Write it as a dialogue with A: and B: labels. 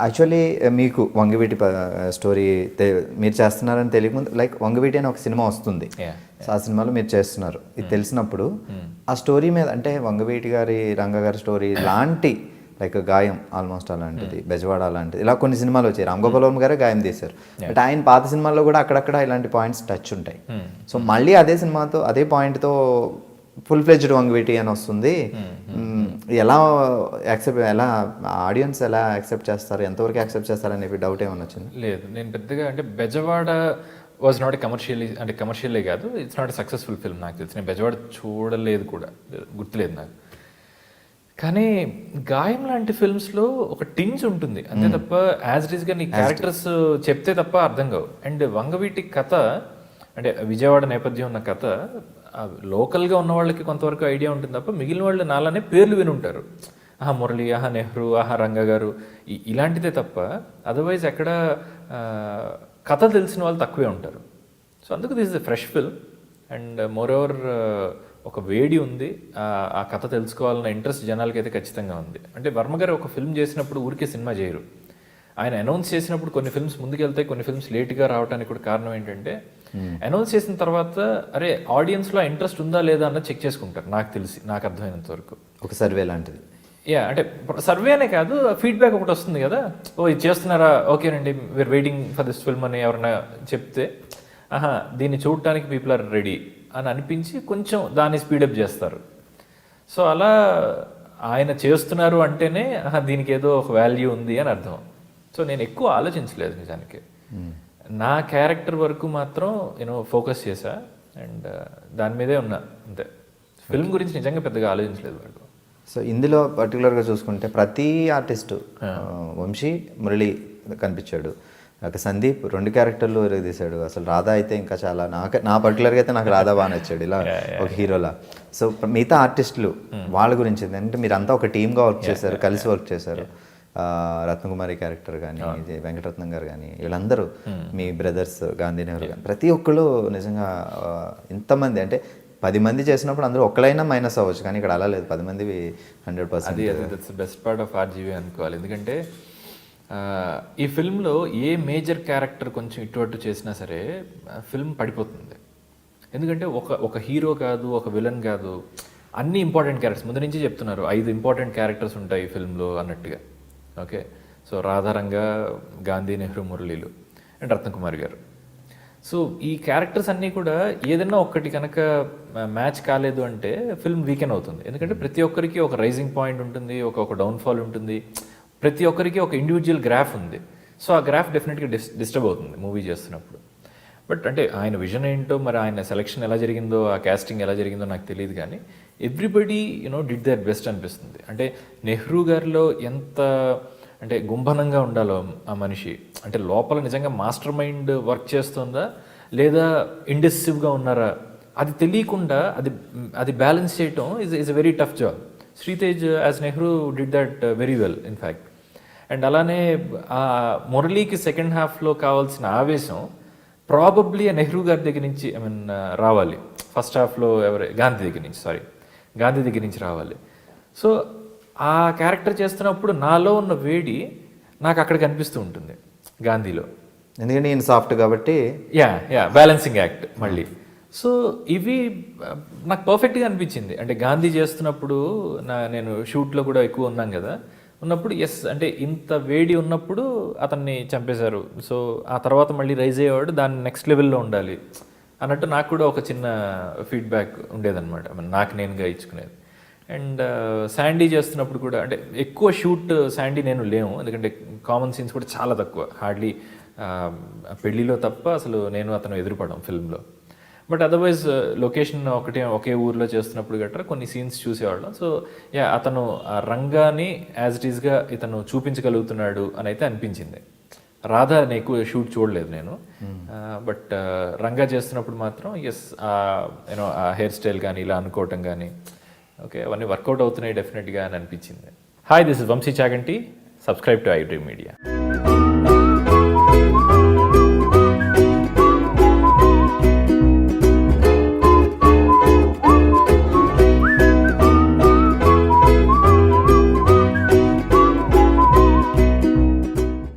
A: Actually మీకు Vangaveeti story మీరు చేస్తున్నారని తెలియకముందు లైక్ వంగవీటి అని ఒక సినిమా వస్తుంది. సో ఆ సినిమాలో మీరు చేస్తున్నారు ఇది తెలిసినప్పుడు ఆ స్టోరీ మీద అంటే వంగవీటి గారి రంగ గారి స్టోరీ లాంటి లైక్ గాయం ఆల్మోస్ట్ అలాంటిది, బెజవాడ అలాంటిది, ఇలా కొన్ని సినిమాలు వచ్చాయి. రామ్ గోపాల్ వర్మ గారే గాయం తీశారు. బట్ ఆయన పాత సినిమాల్లో కూడా అక్కడక్కడ ఇలాంటి పాయింట్స్ టచ్ ఉంటాయి. సో మళ్ళీ అదే సినిమాతో అదే పాయింట్తో ఫుల్ ఫ్లెడ్జ్డ్ వంగవీటి అని వస్తుంది. ఎలా ఆడియన్స్ ఎలా యాక్సెప్ట్ చేస్తారు, ఎంతవరకు యాక్సెప్ట్ చేస్తారు అనే డౌట్ ఏమన్నా వచ్చింది?
B: లేదు, నేను పెద్దగా అంటే బెజవాడ వాజ్ నాట్ కమర్షియల్లీ కాదు, ఇట్స్ నాట్ సక్సెస్ఫుల్ ఫిల్మ్ నాకు తెలిసి. నేను బెజవాడ చూడలేదు కూడా, గుర్తులేదు నాకు. కానీ గాయం లాంటి ఫిల్మ్స్లో ఒక టింజ్ ఉంటుంది అంతే తప్ప యాజ్ ఇట్ ఈస్గా నీ క్యారెక్టర్స్ చెప్తే తప్ప అర్థం కావు. అండ్ వంగవీటి కథ అంటే విజయవాడ నేపథ్యం ఉన్న కథ లోకల్గా ఉన్న వాళ్ళకి కొంతవరకు ఐడియా ఉంటుంది తప్ప మిగిలిన వాళ్ళు నాలానే పేర్లు వినుంటారు. ఆహా మురళి, ఆహా నెహ్రూ, ఆహా రంగ గారు, ఇలాంటిదే తప్ప అదర్వైజ్ ఎక్కడ కథ తెలిసిన వాళ్ళు తక్కువే ఉంటారు. సో అందుకు this is a fresh film and more over ఒక వేడి ఉంది, ఆ కథ తెలుసుకోవాలన్న ఇంట్రెస్ట్ జనాలకి అయితే ఖచ్చితంగా ఉంది. అంటే వర్మ గారు ఒక ఫిల్మ్ చేసినప్పుడు ఊరికే సినిమా చేయరు. ఆయన అనౌన్స్ చేసినప్పుడు కొన్ని ఫిల్మ్స్ ముందుకెళ్తాయి, కొన్ని ఫిల్మ్స్ లేట్గా రావడానికి కూడా కారణం ఏంటంటే అనౌన్స్ చేసిన తర్వాత అరే ఆడియన్స్లో ఇంట్రెస్ట్ ఉందా లేదా అన్నది చెక్ చేసుకుంటారు. నాకు తెలిసి, నాకు అర్థమైనంత వరకు
A: ఒక సర్వే లాంటిది.
B: అంటే సర్వే అనే కాదు, ఫీడ్బ్యాక్ ఒకటి వస్తుంది కదా, ఓ ఇది చేస్తున్నారా, ఓకేనండి we are waiting for this film అని ఎవరైనా చెప్తే ఆహా దీన్ని చూడటానికి పీపుల్ ఆర్ రెడీ అని అనిపించి కొంచెం దాన్ని స్పీడప్ చేస్తారు. సో అలా ఆయన చేస్తున్నారు అంటేనే ఆహా దీనికి ఏదో ఒక వాల్యూ ఉంది అని అర్థం. సో నేను ఎక్కువ ఆలోచించలేదు నిజానికి. నా క్యారెక్టర్ వరకు మాత్రం నేను ఫోకస్ చేశా అండ్ దాని మీదే ఉన్నా అంతే. ఫిల్మ్ గురించి నిజంగా పెద్దగా ఆలోచించలేదు వరకు.
A: సో ఇందులో పర్టికులర్గా చూసుకుంటే ప్రతి ఆర్టిస్టు వంశీ, మురళి కనిపించాడు, ఒక సందీప్ 2 క్యారెక్టర్లు తీశాడు. అసలు రాధా అయితే ఇంకా చాలా నా పర్టికులర్గా అయితే నాకు రాధా బాగా నచ్చాడు ఇలా ఒక హీరోలా. సో మిగతా ఆర్టిస్టులు వాళ్ళ గురించి అంటే మీరు అంతా ఒక టీమ్గా వర్క్ చేశారు, కలిసి వర్క్ చేశారు. రత్నకుమారి క్యారెక్టర్ కానీ, వెంకటరత్నం గారు కానీ, వీళ్ళందరూ మీ బ్రదర్స్ గాంధీ నెహ్రూ కానీ ప్రతి ఒక్కళ్ళు నిజంగా ఇంతమంది అంటే 10 మంది చేసినప్పుడు అందరూ ఒక్కలైనా మైనస్ అవ్వచ్చు, కానీ ఇక్కడ అలా లేదు, 10 మంది 100%.
B: That's best part of RGV అనుకోవాలి. ఎందుకంటే ఈ ఫిల్మ్లో ఏ మేజర్ క్యారెక్టర్ కొంచెం ఇటు అటు చేసినా సరే ఫిల్మ్ పడిపోతుంది. ఎందుకంటే ఒక హీరో కాదు, ఒక విలన్ కాదు, అన్ని ఇంపార్టెంట్ క్యారెక్టర్స్ ముందు నుంచి చెప్తున్నారు. 5 ఇంపార్టెంట్ క్యారెక్టర్స్ ఉంటాయి ఈ ఫిల్మ్లో అన్నట్టుగా. ఓకే, సో రాధారంగా, గాంధీ, నెహ్రూ, మురళీలు అండ్ రత్నకుమారి గారు. సో ఈ క్యారెక్టర్స్ అన్నీ కూడా ఏదైనా ఒక్కటి కనుక మ్యాచ్ కాలేదు అంటే ఫిల్మ్ వీకెన్ అవుతుంది. ఎందుకంటే ప్రతి ఒక్కరికి ఒక రైజింగ్ పాయింట్ ఉంటుంది, ఒక డౌన్ఫాల్ ఉంటుంది, ప్రతి ఒక్కరికి ఒక ఇండివిజువల్ గ్రాఫ్ ఉంది. సో ఆ గ్రాఫ్ డెఫినెట్గా డిస్టర్బ్ అవుతుంది మూవీ చేస్తున్నప్పుడు. బట్ అంటే ఆయన విజన్ ఏంటో, మరి ఆయన సెలెక్షన్ ఎలా జరిగిందో, ఆ కాస్టింగ్ ఎలా జరిగిందో నాకు తెలియదు, కానీ ఎవ్రీబడి డిడ్ దేర్ బెస్ట్ అనిపిస్తుంది. అంటే నెహ్రూ గారిలో ఎంత అంటే గుంభనంగా ఉండాలో ఆ మనిషి, అంటే లోపల నిజంగా మాస్టర్ మైండ్ వర్క్ చేస్తుందా లేదా ఇండెసివ్గా ఉన్నారా అది తెలియకుండా అది బ్యాలెన్స్ చేయటం is a very tough job. Sritej as Nehru did that very well in fact. And అలానే ఆ మురళీకి సెకండ్ హాఫ్లో కావాల్సిన ఆవేశం ప్రాబబ్లీ నెహ్రూ గారి దగ్గర నుంచి రావాలి. ఫస్ట్ హాఫ్లో గాంధీ దగ్గర నుంచి రావాలి. సో ఆ క్యారెక్టర్ చేస్తున్నప్పుడు నాలో ఉన్న వేడి నాకు అక్కడ కనిపిస్తూ ఉంటుంది గాంధీలో.
A: ఎందుకంటే నేను సాఫ్ట్ కాబట్టి
B: బ్యాలెన్సింగ్ యాక్ట్ మళ్ళీ. సో ఇవి నాకు పర్ఫెక్ట్గా అనిపించింది. అంటే గాంధీ చేస్తున్నప్పుడు నేను షూట్లో కూడా ఎక్కువ ఉన్నాను కదా, ఉన్నప్పుడు అంటే ఇంత వేడి ఉన్నప్పుడు అతన్ని చంపేశారు. సో ఆ తర్వాత మళ్ళీ రైజ్ అయ్యేవాడు దాన్ని నెక్స్ట్ లెవెల్లో ఉండాలి అన్నట్టు నాకు కూడా ఒక చిన్న ఫీడ్బ్యాక్ ఉండేదన్నమాట, నాకు నేనుగా ఇచ్చుకునేది. అండ్ శాండీ చేస్తున్నప్పుడు కూడా అంటే ఎక్కువ షూట్ శాండీ నేను లేము, ఎందుకంటే కామన్ సీన్స్ కూడా చాలా తక్కువ, హార్డ్లీ పెళ్లిలో తప్ప అసలు నేను అతను ఎదురుపడం ఫిల్మ్లో. బట్ అదర్వైజ్ లొకేషన్ ఒకే ఊర్లో చేస్తున్నప్పుడు గట్రా కొన్ని సీన్స్ చూసేవాళ్ళం. సో అతను ఆ రంగాన్ని యాజ్ ఇట్ ఈస్గా ఇతను చూపించగలుగుతున్నాడు అని అయితే అనిపించింది. రాధా ఎక్కువ షూట్ చూడలేదు నేను, బట్ రంగా చేస్తున్నప్పుడు మాత్రం ఆ హెయిర్ స్టైల్ కానీ ఇలా అనుకోవటం కానీ ఓకే అవన్నీ వర్కౌట్ అవుతున్నాయి డెఫినెట్గా అని అనిపించింది. Hi, this is Vamshi Chaganti. Subscribe to iDream Media.